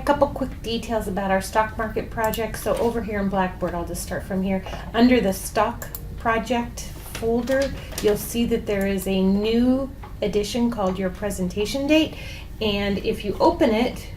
A couple quick details about our stock market project. So over here in Blackboard, I'll just start from here. Under the stock project folder, you'll see that there is a new edition called your presentation date. And if you open it,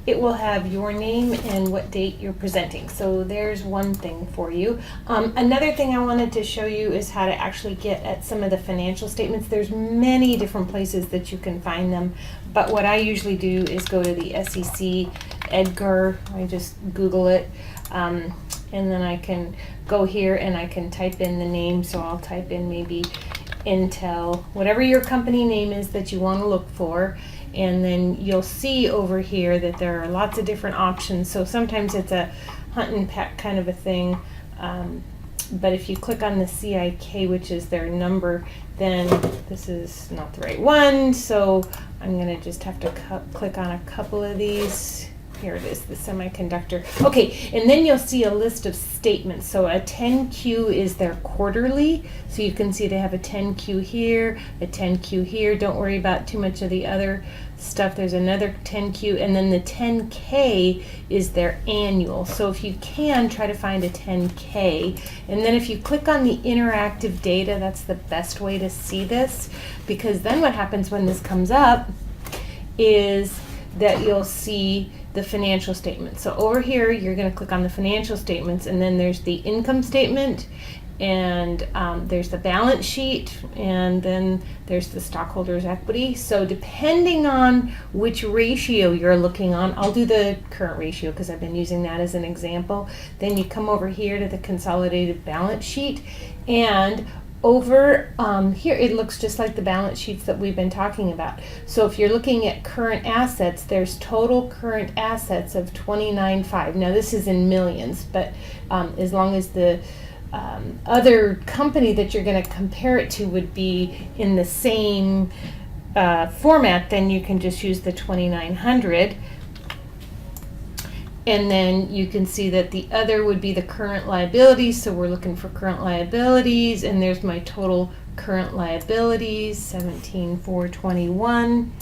it will have your name and what date you're presenting. So there's one thing for you. Another thing I wanted to show you is how to actually get at some of the financial statements. There's many different places that you can find them, but what I usually do is go to the SEC Edgar. I just Google it, and then I can go here and I can type in the name. So I'll type in maybe Intel, whatever your company name is that you want to look for. And then you'll see over here that there are lots of different options. So sometimes it's a hunt and peck kind of a thing. But if you click on the CIK, which is their number, then this is not the right one. So I'm going to just have to click on a couple of these. Here it is, the semiconductor. Okay, and then you'll see a list of statements. So a 10Q is their quarterly. So you can see they have a 10Q here, a 10Q here. Don't worry about too much of the other stuff. There's another 10Q, and then the 10K is their annual. So if you can, try to find a 10K. And then if you click on the interactive data, that's the best way to see this, because then what happens when this comes up is that you'll see the financial statement. So over here, you're going to click on the financial statements, and then there's the income statement, and there's the balance sheet, and then there's the stockholders' equity. So depending on which ratio you're looking on, I'll do the current ratio because I've been using that as an example. Then you come over here to the consolidated balance sheet, and over here it looks just like the balance sheets that we've been talking about. So if you're looking at current assets, there's total current assets of 29.5. Now this is in millions, but as long as the other company that you're going to compare it to would be in the same format, then you can just use the 2900. And then you can see that the other would be the current liabilities. So we're looking for current liabilities, and there's my total current liabilities, 17,421.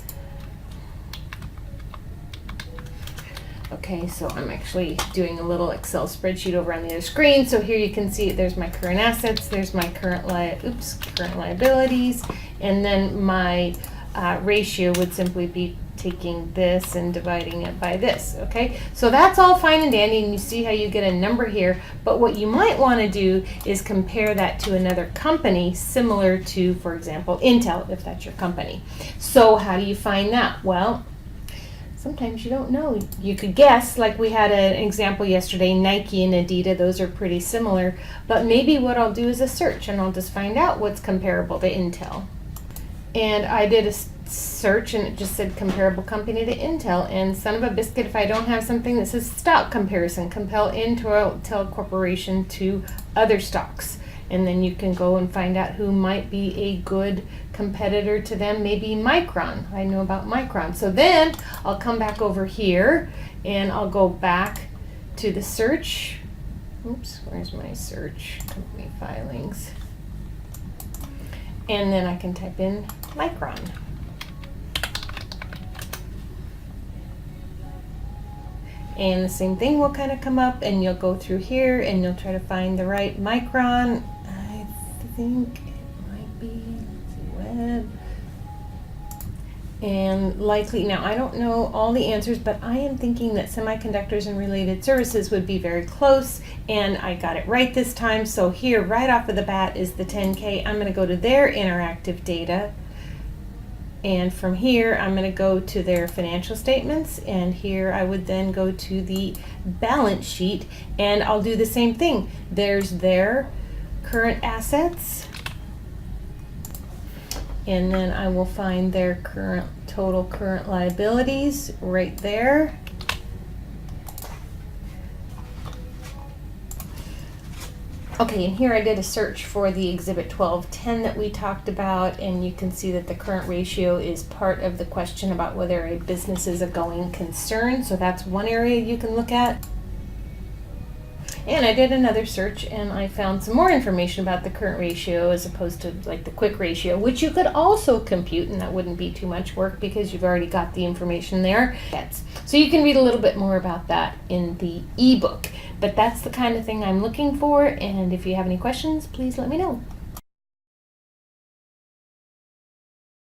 Okay, so I'm actually doing a little Excel spreadsheet over on the other screen. So here you can see there's my current assets, there's my current liabilities, and then my ratio would simply be taking this and dividing it by this. Okay, so that's all fine and dandy, and you see how you get a number here. But what you might want to do is compare that to another company similar to, for example, Intel, if that's your company. So how do you find that? Well, sometimes you don't know. You could guess, like we had an example yesterday, Nike and Adidas, those are pretty similar. But maybe what I'll do is a search, and I'll just find out what's comparable to Intel. And I did a search, and it just said comparable company to Intel. And son of a biscuit, if I don't have something that says stock comparison, compare Intel Corporation to other stocks. And then you can go and find out who might be a good competitor to them, maybe Micron. I know about Micron. So then I'll come back over here, and I'll go back to the search. Oops, where's my search? Company filings. And then I can type in Micron. And the same thing will kind of come up, and you'll go through here and you'll try to find the right Micron. I think it might be, let's see, web. And likely, now I don't know all the answers, but I am thinking that semiconductors and related services would be very close, and I got it right this time. So here, right off of the bat, is the 10K. I'm going to go to their interactive data, and from here I'm going to go to their financial statements, and here I would then go to the balance sheet, and I'll do the same thing. There's their current assets, and then I will find their total current liabilities right there. Okay, and here I did a search for the Exhibit 1210 that we talked about, and you can see that the current ratio is part of the question about whether a business is a going concern. So that's one area you can look at. And I did another search and I found some more information about the current ratio as opposed to like the quick ratio, which you could also compute, and that wouldn't be too much work because you've already got the information there. So you can read a little bit more about that in the ebook. But that's the kind of thing I'm looking for, and if you have any questions, please let me know.